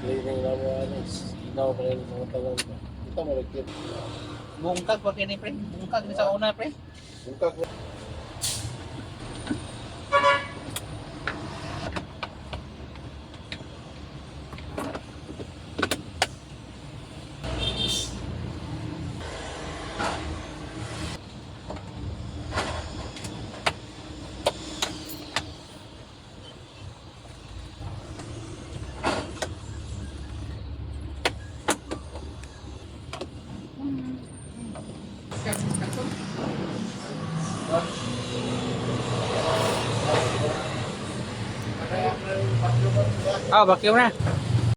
cleaning na mo, ano, inaw pa rin mga talang. Ito malagkit. Bungkag pa kini pre. Bungkag ni sa una pre. Bungkag mo. Oh, vacuum na.